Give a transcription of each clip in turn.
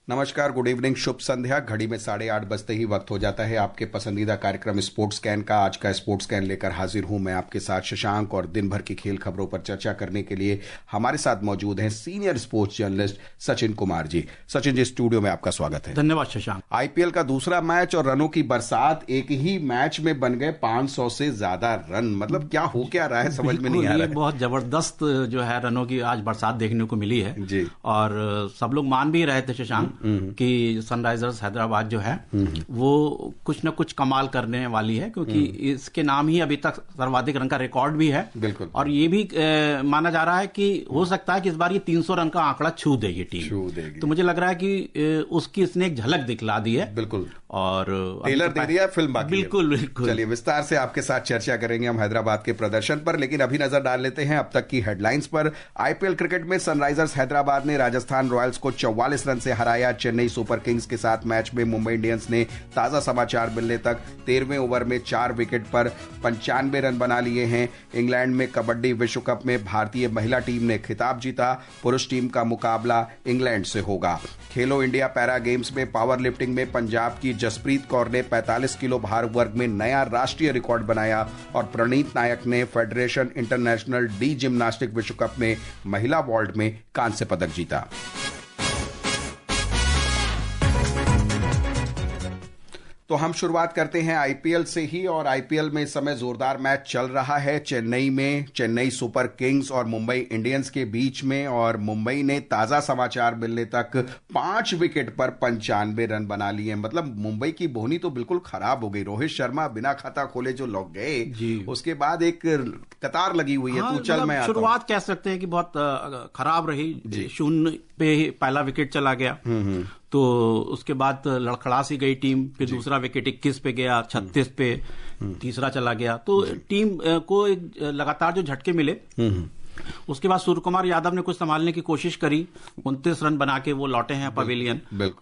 नमस्कार, good evening, शुभ संध्या। घड़ी में 8:30 बजते ही वक्त हो जाता है आपके पसंदीदा कार्यक्रम स्पोर्ट्स कैन का। आज का स्पोर्ट्स कैन लेकर हाजिर हूं मैं आपके साथ शशांक, और दिन भर की खेल खबरों पर चर्चा करने के लिए हमारे साथ मौजूद हैं senior sports journalist Sachin Kumar ji. Sachin ji, studio में आपका स्वागत है। धन्यवाद शशांक। आईपीएल का दूसरा मैच और रनों की बरसात, एक ही मैच में बन गए 500 से ज्यादा रन। मतलब क्या हो क्या रहा है, समझ में नहीं आ रहा है। बहुत जबरदस्त जो है रनों की आज बरसात देखने को मिली है जी। और सब लोग मान भी रहे थे शशांक कि सनराइजर्स हैदराबाद जो है वो कुछ न कुछ कमाल करने वाली है, क्योंकि इसके नाम ही अभी तक सर्वाधिक रन का रिकॉर्ड भी है। बिल्कुल। और ये भी माना जा रहा है कि हो सकता है कि इस बार ये 300 रन का आंकड़ा छू देगी टीम। छू देगी। तो मुझे लग रहा है कि उसकी इसने एक झलक दिखला दी है। बिल्कुल। और टेलर दे दिया, फिल्म बाकी है। बिल्कुल बिल्कुल। चलिए, विस्तार से आपके साथ चर्चा करेंगे हम हैदराबाद के प्रदर्शन पर, लेकिन अभी नजर डाल लेते हैं अब तक की हेडलाइंस पर। आईपीएल क्रिकेट में सनराइजर्स हैदराबाद ने राजस्थान रॉयल्स को 44 रन से हराया। चेन्नई सुपर किंग्स के साथ मैच में मुंबई इंडियंस ने ताजा समाचार मिलने तक 13वें ओवर में 4 विकेट पर 95 रन बना लिए हैं। इंग्लैंड में कबड्डी विश्व कप में भारतीय महिला टीम ने खिताब जीता। पुरुष टीम का मुकाबला इंग्लैंड से होगा। खेलो इंडिया पैरा गेम्स में पावर लिफ्टिंग में पंजाब की जसप्रीत कौर ने 45 किलो भार वर्ग में नया राष्ट्रीय रिकॉर्ड बनाया और प्रणीत नायक ने फेडरेशन इंटरनेशनल डी जिम्नास्टिक विश्व कप में महिला वॉल्ट में कांस्य पदक जीता। तो हम शुरुआत करते हैं आईपीएल से ही, और आईपीएल में इस समय जोरदार मैच चल रहा है चेन्नई में। चेन्नई सुपर किंग्स और मुंबई इंडियंस के बीच में, और मुंबई ने ताजा समाचार मिलने तक 5 विकेट पर 95 रन बना लिए। मतलब मुंबई की बोहनी तो बिल्कुल खराब हो गई। रोहित शर्मा बिना खाता खोले जो लौट गए, उसके बाद एक कतार लगी हुई है। हाँ, तू चल मैं आता हूं। शुरुआत कह सकते हैं कि बहुत खराब रही। 0 पे पहला विकेट चला गया, तो उसके बाद लड़खड़ा सी गई टीम। फिर दूसरा विकेट 21 पे गया, 36 पे तीसरा चला गया। तो टीम को एक लगातार जो झटके मिले, उसके बाद सूर्य कुमार यादव ने कुछ संभालने की कोशिश करी। 29 रन बना के वो लौटे हैं पवेलियन।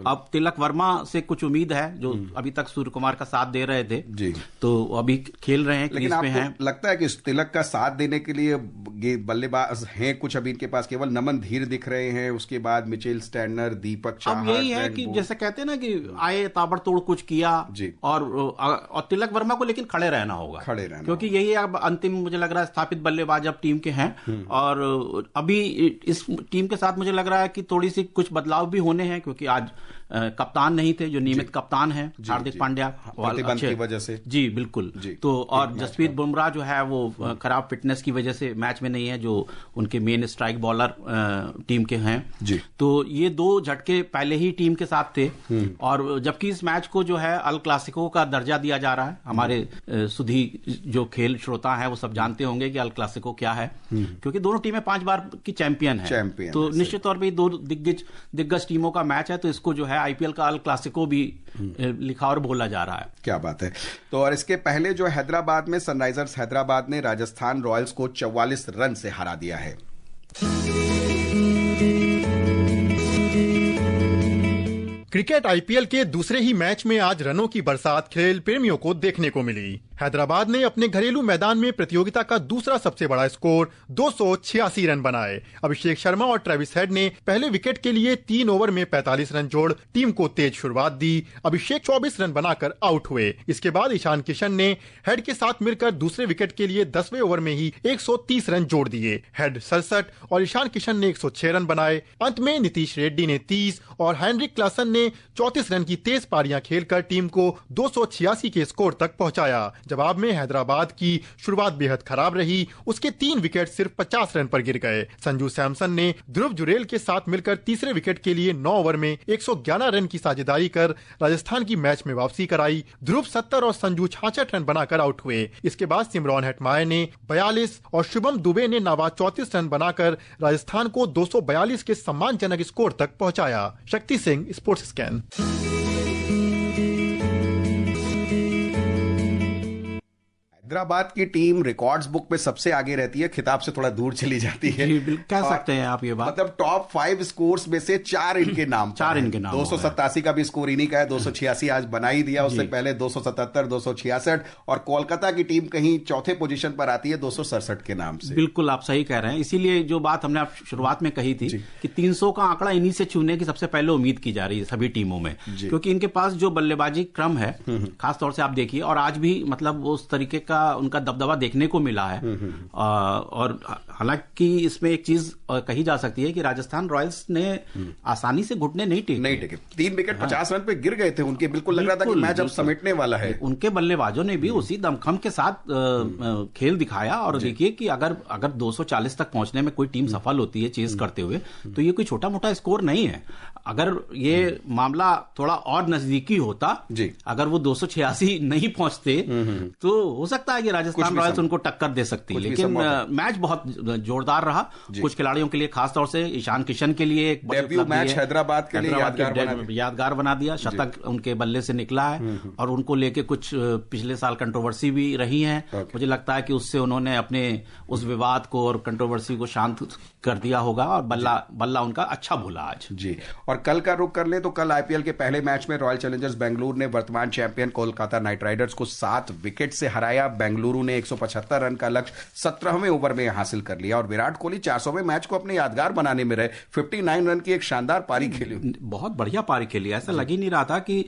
अब तिलक वर्मा से कुछ उम्मीद है, जो अभी तक सूर्य कुमार का साथ दे रहे थे जी, तो अभी खेल रहे हैं, क्रीज पे हैं। लगता है कि तिलक का साथ देने के लिए बल्लेबाज हैं कुछ अभी इनके पास, केवल नमन धीर दिख रहे हैं। उसके बाद मिचेल स्टैंडर, दीपक चाहर। अब यही है कि जैसे कहते हैं ना कि आए ताबड़तोड़ कुछ किया जी। और तिलक वर्मा को लेकिन खड़े रहना होगा, क्योंकि यही अब अंतिम मुझे लग रहा है स्थापित बल्लेबाज अब टीम के हैं। और अभी इस टीम के साथ मुझे लग रहा है कि थोड़ी सी कुछ बदलाव भी होने हैं, क्योंकि आज कप्तान नहीं थे जो नियमित कप्तान हैं, हार्दिक पांड्या प्रतिबंध की वजह से। जी बिल्कुल जी। तो और जसप्रीत बुमराह जो है वो खराब फिटनेस की वजह से मैच में नहीं है, जो उनके मेन स्ट्राइक बॉलर टीम के हैं जी। तो ये 2 झटके पहले ही टीम के साथ थे। और जबकि इस मैच को जो है अल क्लासिको का दर्जा दिया जा रहा है। हमारे सुधी जो खेल श्रोता है वो सब जानते होंगे कि अल क्लासिको क्या है, क्योंकि दोनों टीमें 5 बार की चैंपियन है। तो निश्चित तौर पर 2 दिग्गज टीमों का मैच है, तो इसको जो है आईपीएल का अल क्लासिको भी लिखा और बोला जा रहा है। क्या बात है। तो और इसके पहले जो हैदराबाद में सनराइजर्स हैदराबाद ने राजस्थान रॉयल्स को 44 रन से हरा दिया है। क्रिकेट आईपीएल के दूसरे ही मैच में आज रनों की बरसात खेल प्रेमियों को देखने को मिली। हैदराबाद ने अपने घरेलू मैदान में प्रतियोगिता का दूसरा सबसे बड़ा स्कोर 286 रन बनाए। अभिषेक शर्मा और ट्रेविस हेड ने पहले विकेट के लिए 3 ओवर में 45 रन जोड़ टीम को तेज शुरुआत दी। अभिषेक 24 रन बनाकर आउट हुए। इसके बाद ईशान किशन ने हेड के साथ मिलकर दूसरे विकेट के लिए 10वें ओवर में ही 130 रन जोड़ दिए। हेड 67 और ईशान किशन ने 106 रन बनाए। अंत में नीतीश रेड्डी ने 30 और हेनरिक क्लासन ने 34 रन की तेज पारियां खेलकर टीम को 286 के स्कोर तक पहुंचाया। जवाब में हैदराबाद की शुरुआत बेहद खराब रही। उसके 3 विकेट सिर्फ 50 रन पर गिर गए। संजू सैमसन ने ध्रुव जुरेल के साथ मिलकर तीसरे विकेट के लिए 9 ओवर में 111 रन की साझेदारी कर राजस्थान की मैच में वापसी कराई। ध्रुव 70 और संजू 66 रन बनाकर आउट हुए। इसके बाद सिमरॉन हेटमायर ने 42 और शुभम दुबे ने नाबाद 34 रन बनाकर राजस्थान को 242 के सम्मानजनक स्कोर तक पहुंचाया। Shakti Singh, sports scan. हैदराबाद की टीम रिकॉर्ड्स बुक में सबसे आगे रहती है, खिताब से थोड़ा दूर चली जाती है। कह सकते हैं आप ये बात। मतलब टॉप 5 स्कोर्स में से 4 इनके नाम 287 का भी स्कोर इन्हीं का है, 286 आज बना ही दिया, उससे पहले 277, 266 और कोलकाता की टीम कहीं चौथे पोजीशन पर आती है 267 के नाम से। बिल्कुल आप सही कह रहे हैं। इसीलिए जो बात हमने आप शुरुआत में कही थी कि 300 का आंकड़ा इन्हीं से छूने की सबसे पहले उम्मीद की जा रही है सभी टीमों में, क्योंकि इनके पास जो बल्लेबाजी क्रम है खासतौर से आप देखिए, और आज भी मतलब उस तरीके का उनका दबदबा देखने को मिला है। और हालांकि इसमें एक चीज कही जा सकती है कि राजस्थान रॉयल्स ने आसानी से घुटने नहीं टेके। 3 विकेट 50 रन पे गिर गए थे उनके, बिल्कुल लग रहा था कि मैच अब समेटने वाला है। उनके बल्लेबाजों ने भी उसी दमखम के साथ खेल दिखाया। और देखिए कि अगर 240 तक पहुंचने में कोई टीम सफल होती है चेज करते हुए, तो ये कोई छोटा मोटा स्कोर नहीं है। अगर ये मामला थोड़ा और नजदीकी होता, अगर वो 286 नहीं पहुंचते, तो हो सकता है कि राजस्थान रॉयल्स उनको टक्कर दे सकती है। लेकिन मैच बहुत जोरदार रहा कुछ खिलाड़ियों के लिए, खासतौर से ईशान किशन के लिए एक डेब्यू मैच हैदराबाद के लिए यादगार बना दिया। शतक उनके बल्ले से निकला है और उनको लेके कुछ पिछले साल कंट्रोवर्सी भी रही है। मुझे लगता है कि उससे उन्होंने अपने उस विवाद को और कंट्रोवर्सी को शांत कर दिया होगा और बल्ला उनका अच्छा भूला आज जी। और कल का रुख कर ले तो कल आईपीएल के पहले मैच में रॉयल चैलेंजर्स बेंगलुरु ने वर्तमान चैंपियन कोलकाता नाइट राइडर्स को 7 विकेट से हराया। बेंगलुरु ने 175 रन का लक्ष्य 17वें ओवर में हासिल कर लिया और विराट कोहली 400वें मैच को अपने यादगार बनाने में रहे। 59 रन की एक शानदार पारी खेली, बहुत बढ़िया पारी खेली। ऐसा लग ही नहीं रहा था कि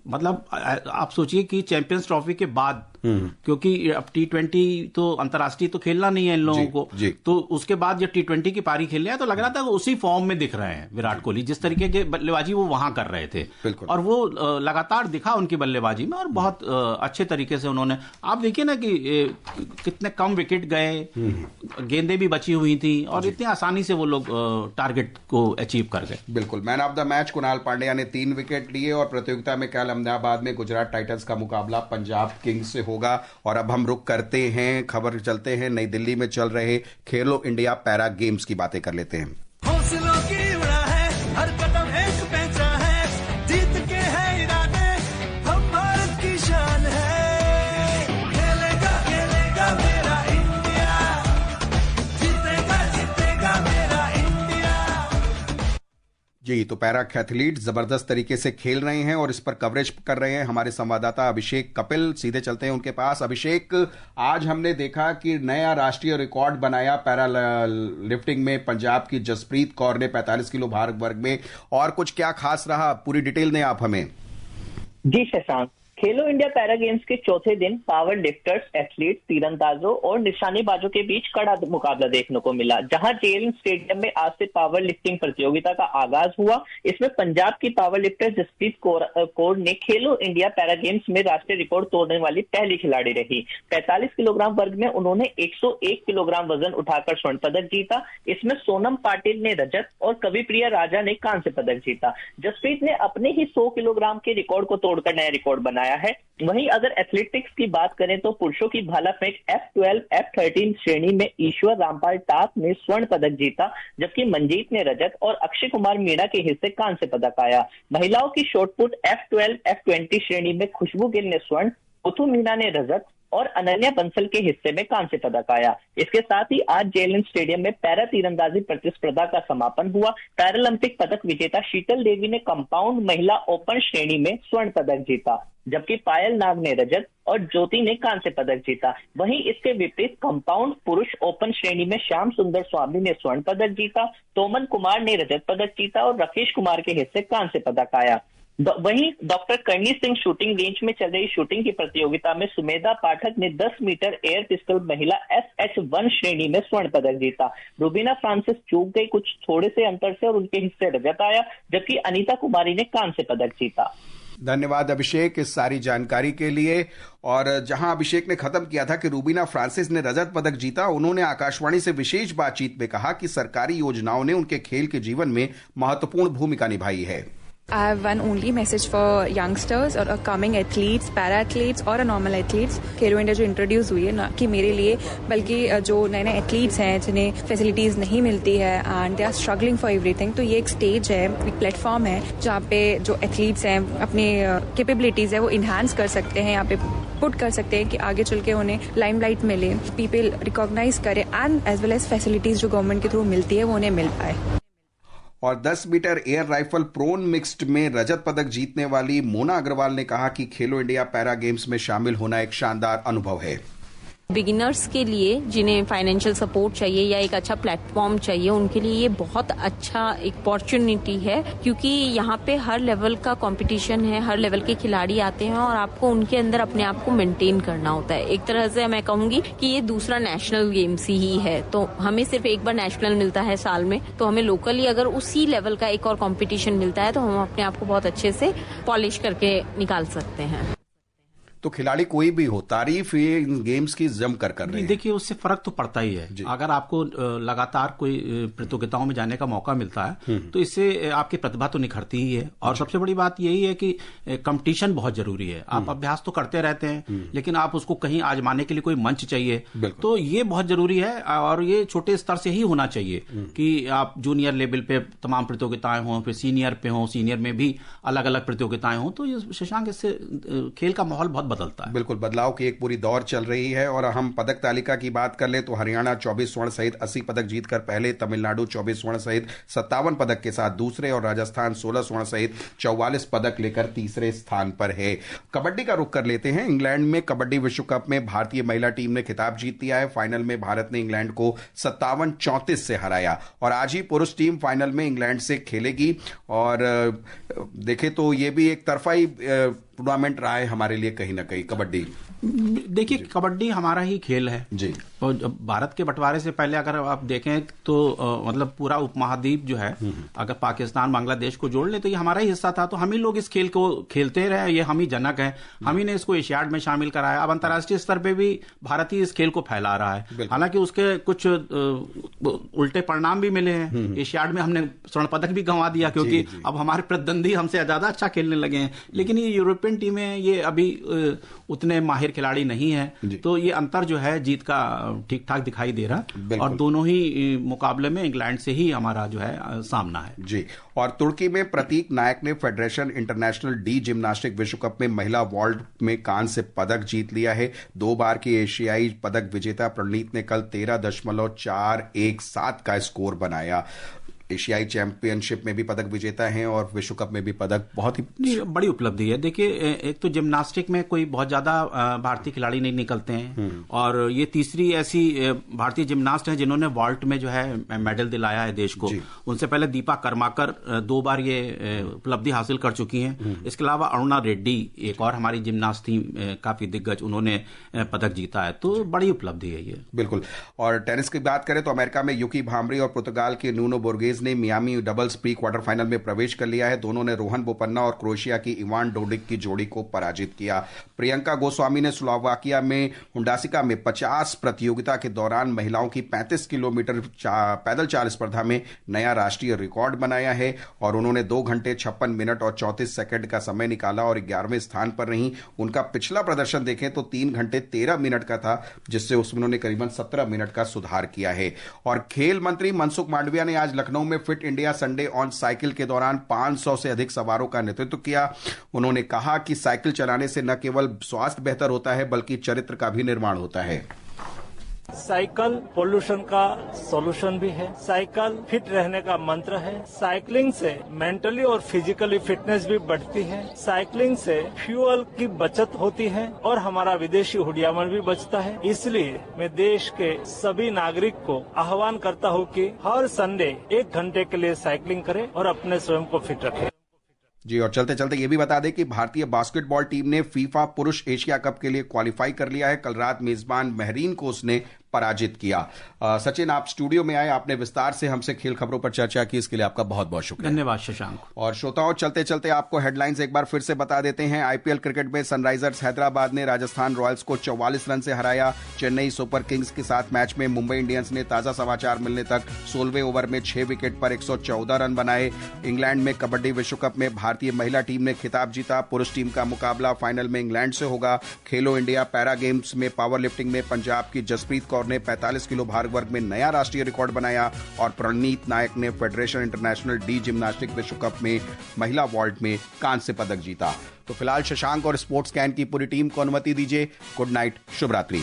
मतलब आप सोचिए कि चैंपियंस ट्रॉफी के बाद, क्योंकि अब T20 तो अंतर्राष्ट्रीय तो खेलना नहीं है इन लोगों को, तो उसके बाद जब T20 की पारी खेल रहे हैं तो लग रहा था उसी फॉर्म में दिख रहे हैं विराट कोहली, जिस तरीके के बल्लेबाजी वो वहां कर रहे थे। और वो लगातार दिखा उनकी बल्लेबाजी में और बहुत अच्छे तरीके से उन्होंने, आप देखिए ना कि कितने कम विकेट गए, गेंदें भी बची हुई थी और इतनी आसानी से वो लोग टारगेट को अचीव कर गए। बिल्कुल। Man of the match Kunal Pandya ने 3 विकेट लिए और प्रतियोगिता में कल अहमदाबाद में गुजरात टाइटंस का मुकाबला पंजाब किंग्स से होगा। और अब हम रुक करते हैं, खबर चलते हैं नई दिल्ली में चल रहे खेलो इंडिया पैरा गेम्स की बातें कर लेते हैं। हौसलों की उड़ा है, हर कदम एक पेंचा है, जीत के है इरादे, हम भारत की शान है। खेलेगा खेलेगा मेरा इंडिया, जीतेगा जीतेगा मेरा इंडिया। जी, तो पैरा एथलीट जबरदस्त तरीके से खेल रहे हैं और इस पर कवरेज कर रहे हैं हमारे संवाददाता अभिषेक कपिल। सीधे चलते हैं उनके पास। अभिषेक, आज हमने देखा कि नया राष्ट्रीय रिकॉर्ड बनाया पैरा लिफ्टिंग में पंजाब की जसप्रीत कौर ने 45 किलो भार वर्ग में, और कुछ क्या खास रहा, पूरी डिटेल दें आप हमें। जी शशांक, खेलो इंडिया पैरा गेम्स के चौथे दिन पावर लिफ्टर्स, एथलीट, तीरंदाजों और निशानेबाजों के बीच कड़ा मुकाबला देखने को मिला। जहां जेएलएन स्टेडियम में आज से पावर लिफ्टिंग प्रतियोगिता का आगाज हुआ। इसमें पंजाब की पावर लिफ्टर जसप्रीत कौर ने खेलो इंडिया पैरा गेम्स में राष्ट्रीय रिकॉर्ड तोड़ने वाली पहली खिलाड़ी रही। 45 किलोग्राम वर्ग में उन्होंने 101 किलोग्राम वजन उठाकर स्वर्ण पदक जीता। इसमें सोनम पाटिल ने रजत और कविप्रिया राजा ने कांस्य पदक जीता। जसप्रीत ने अपने ही 100 किलोग्राम के रिकॉर्ड को तोड़कर नया रिकॉर्ड बनाया है। वहीं अगर एथलेटिक्स की बात करें तो पुरुषों की भाला फेंक F12, F13 श्रेणी में ईश्वर रामपाल टाप ने स्वर्ण पदक जीता, जबकि मंजीत ने रजत और अक्षय कुमार मीणा के हिस्से कांस्य पदक आया। महिलाओं की शॉटपुट F12, F20 श्रेणी में खुशबू गिल ने स्वर्ण, पुथु मीना ने रजत और अनन्या बंसल के हिस्से में कांस्य पदक आया। इसके साथ ही आज जेएलएन स्टेडियम में पैरा तीरंदाजी प्रतिस्पर्धा का समापन हुआ। पैरालंपिक पदक विजेता शीतल देवी ने कंपाउंड महिला ओपन श्रेणी में स्वर्ण पदक जीता, जबकि पायल नाग ने रजत और ज्योति ने कांस्य पदक जीता। वहीं इसके विपरीत कंपाउंड पुरुष ओपन श्रेणी में श्याम सुंदर स्वामी ने स्वर्ण पदक जीता, तोमन कुमार ने रजत पदक जीता और राकेश कुमार के हिस्से कांस्य पदक आया। वहीं doctor Karni Singh shooting range में चल रही शूटिंग की प्रतियोगिता में सुमेधा पाठक ने 10 मीटर एयर पिस्टल महिला SH1 श्रेणी में स्वर्ण पदक जीता। रूबीना फ्रांसिस चूक गई कुछ थोड़े से अंतर से और उनके हिस्से रजत आया, जबकि अनीता कुमारी ने कांस्य पदक जीता। धन्यवाद अभिषेक इस सारी जानकारी के लिए। और जहां अभिषेक ने खत्म किया था कि रूबीना फ्रांसिस ने रजत पदक जीता, उन्होंने आकाशवाणी से विशेष बातचीत में कहा कि सरकारी योजनाओं ने उनके खेल के जीवन में महत्वपूर्ण भूमिका निभाई है। I have one only message for youngsters or upcoming athletes, para athletes और normal athletes। खेलो इंडिया जो इंट्रोड्यूस हुई है ना कि मेरे लिए, बल्कि जो नए नए एथलीट्स हैं जिन्हें फैसिलिटीज़ नहीं मिलती है and they are struggling for everything, तो ये एक स्टेज है, एक प्लेटफॉर्म है जहाँ पे जो एथलीट्स हैं अपनी कैपेबिलिटीज़ है वो इन्हांस कर सकते हैं। यहाँ पे पुट कर सकते हैं कि आगे चल के उन्हें लाइमलाइट मिले, पीपल रिकॉग्नाइज करें and as well as facilities जो गवर्नमेंट के थ्रू मिलती है वो उन्हें मिल पाए। और 10 metre air rifle prone mixed में रजत पदक जीतने वाली मोना अग्रवाल ने कहा कि खेलो इंडिया पैरा गेम्स में शामिल होना एक शानदार अनुभव है। बिगिनर्स के लिए जिन्हें फाइनेंशियल सपोर्ट चाहिए या एक अच्छा प्लेटफॉर्म चाहिए, उनके लिए ये बहुत अच्छा एक अपॉर्चुनिटी है, क्योंकि यहाँ पे हर लेवल का कंपटीशन है, हर लेवल के खिलाड़ी आते हैं और आपको उनके अंदर अपने आप को मेंटेन करना होता है। एक तरह से मैं कहूँगी कि ये दूसरा नेशनल गेम्स ही है। तो हमें सिर्फ एक बार नेशनल मिलता है साल में, तो हमें लोकली अगर उसी लेवल का एक और कॉम्पिटिशन मिलता है तो हम अपने आप को बहुत अच्छे से पॉलिश करके निकाल सकते हैं। तो खिलाड़ी कोई भी हो, तारीफ ये इन गेम्स की जम कर रहे हैं। देखिए, उससे फर्क तो पड़ता ही है। अगर आपको लगातार कोई प्रतियोगिताओं में जाने का मौका मिलता है तो इससे आपकी प्रतिभा तो निखरती ही है। और सबसे बड़ी बात यही है कि कंपटीशन बहुत जरूरी है। आप अभ्यास तो करते रहते हैं, लेकिन आप उसको कहीं आजमाने के लिए कोई मंच चाहिए, तो ये बहुत जरूरी है। और ये छोटे स्तर से ही होना चाहिए कि आप जूनियर लेवल पे तमाम प्रतियोगिताएं हों, फिर सीनियर पे हों, सीनियर में भी अलग अलग प्रतियोगिताएं हों। तो ये शशांक, इससे खेल का माहौल बहुत बदलता है। बिल्कुल, बदलाव की एक पूरी दौर चल रही है। और हम पदक तालिका की बात कर ले तो हरियाणा 24 स्वर्ण सहित 80 पदक जीतकर पहले, तमिलनाडु 24 स्वर्ण सहित 57 पदक के साथ दूसरे और राजस्थान 16 स्वर्ण सहित 44 पदक लेकर तीसरे स्थान पर है। कबड्डी का रुख कर लेते हैं। इंग्लैंड में कबड्डी विश्व कप में भारतीय महिला टीम ने खिताब जीत लिया है। फाइनल में भारत ने इंग्लैंड को 57-34 से हराया और आज ही पुरुष टीम फाइनल में इंग्लैंड से खेलेगी। और देखें तो ये भी एक तरफा ही टूर्नामेंट रहा है हमारे लिए कहीं ना कहीं कबड्डी। देखिए, कबड्डी हमारा ही खेल है जी। और भारत के बंटवारे से पहले अगर आप देखें तो मतलब पूरा उपमहाद्वीप जो है, अगर पाकिस्तान बांग्लादेश को जोड़ ले तो ये हमारा ही हिस्सा था। तो हम ही लोग इस खेल को खेलते रहे, ये हम ही जनक हैं, हम ही ने इसको एशियाड में शामिल कराया। अब अंतर्राष्ट्रीय स्तर पे भी भारत ही इस खेल को फैला रहा है। हालांकि उसके कुछ उल्टे परिणाम भी मिले हैं। एशियाड में हमने स्वर्ण पदक भी गंवा दिया, क्योंकि अब हमारे प्रतिद्वंदी हमसे ज्यादा अच्छा खेलने लगे हैं। लेकिन ये यूरोपियन टीमें ये अभी उतने माहिर खिलाड़ी नहीं है, तो ये अंतर जो है जीत का ठीक ठाक दिखाई दे रहा। और दोनों ही मुकाबले में इंग्लैंड से ही हमारा जो है सामना है जी। और तुर्की में प्रतीक नायक ने फेडरेशन इंटरनेशनल डी जिम्नास्टिक विश्व कप में महिला वॉल्ट में कांस्य पदक जीत लिया है। 2 बार की एशियाई पदक विजेता प्रणीत ने कल 13.417 का स्कोर बनाया। एशियाई चैंपियनशिप में भी पदक विजेता हैं और विश्व कप में भी पदक, बहुत ही बड़ी उपलब्धि है। देखिए, एक तो जिम्नास्टिक में कोई बहुत ज्यादा भारतीय खिलाड़ी नहीं निकलते हैं और ये तीसरी ऐसी भारतीय जिम्नास्ट हैं जिन्होंने वॉल्ट में जो है मेडल दिलाया है देश को। उनसे पहले दीपा कर्माकर 2 बार ये उपलब्धि हासिल कर चुकी हैं। इसके अलावा अरुणा रेड्डी एक और हमारी जिम्नास्ट थी, काफी दिग्गज, उन्होंने पदक जीता है। तो बड़ी उपलब्धि है ये। बिल्कुल। और टेनिस की बात करें तो अमेरिका में यूकी भांबरी और पुर्तगाल के नूनो बोर्गेज ने Miami doubles pre quarter final में प्रवेश कर लिया है। दोनों ने रोहन बोपन्ना और क्रोएशिया की इवान डोडिक की जोड़ी को पराजित किया। प्रियंका गोस्वामी ने स्लोवाकिया में हुंडासिका में 50 प्रतियोगिता के दौरान महिलाओं की 35 किलोमीटर पैदल चाल स्पर्धा में नया राष्ट्रीय रिकॉर्ड बनाया है और उन्होंने 2 घंटे 56 मिनट और 34 सेकंड का समय निकाला और 11वें स्थान पर रही। उनका पिछला प्रदर्शन देखें तो 3 घंटे 13 मिनट का था, जिससे उसमें उन्होंने करीबन 17 मिनट का सुधार किया है। और खेल मंत्री मनसुख मांडविया ने आज लखनऊ में fit India Sunday on cycle के दौरान 500 से अधिक सवारों का नेतृत्व किया। उन्होंने कहा कि साइकिल चलाने से न केवल स्वास्थ्य बेहतर होता है बल्कि चरित्र का भी निर्माण होता है। साइकिल पोल्यूशन का सॉल्यूशन भी है, साइकिल फिट रहने का मंत्र है। साइकिलिंग से मेंटली और फिजिकली फिटनेस भी बढ़ती है। साइकिलिंग से फ्यूल की बचत होती है और हमारा विदेशी हुडियामन भी बचता है। इसलिए मैं देश के सभी नागरिक को आह्वान करता हूं कि हर संडे 1 घंटे के लिए साइकिलिंग करें और अपने स्वयं को फिट रखें। जी। और चलते चलते ये भी बता दें कि भारतीय बास्केटबॉल टीम ने फीफा पुरुष एशिया कप के लिए क्वालिफाई कर लिया है। कल रात मेजबान बहरीन को उसने पराजित किया। सचिन, आप स्टूडियो में आए, आपने विस्तार से हमसे खेल खबरों पर चर्चा की, इसके लिए आपका बहुत बहुत शुक्रिया। धन्यवाद शशांक। और श्रोताओं, चलते चलते आपको हेडलाइंस एक बार फिर से बता देते हैं। आईपीएल क्रिकेट में सनराइजर्स हैदराबाद ने राजस्थान रॉयल्स को 44 रन से हराया। चेन्नई सुपर किंग्स के साथ मैच में मुंबई इंडियंस ने ताजा समाचार मिलने तक 16वें ओवर में 6 विकेट पर 114 रन बनाए। इंग्लैंड में कबड्डी विश्व कप में भारतीय महिला टीम ने खिताब जीता। पुरुष टीम का मुकाबला फाइनल में इंग्लैंड से होगा। खेलो इंडिया पैरा गेम्स में पावर लिफ्टिंग में पंजाब की जसप्रीत कौर कौर ने 45 किलो भार वर्ग में नया राष्ट्रीय रिकॉर्ड बनाया और प्रणीत नायक ने फेडरेशन इंटरनेशनल डी जिम्नास्टिक विश्व कप में महिला वॉल्ट में कांस्य पदक जीता। तो फिलहाल शशांक और स्पोर्ट्स कैन की पूरी टीम को अनुमति दीजिए। गुड नाइट, शुभ रात्रि।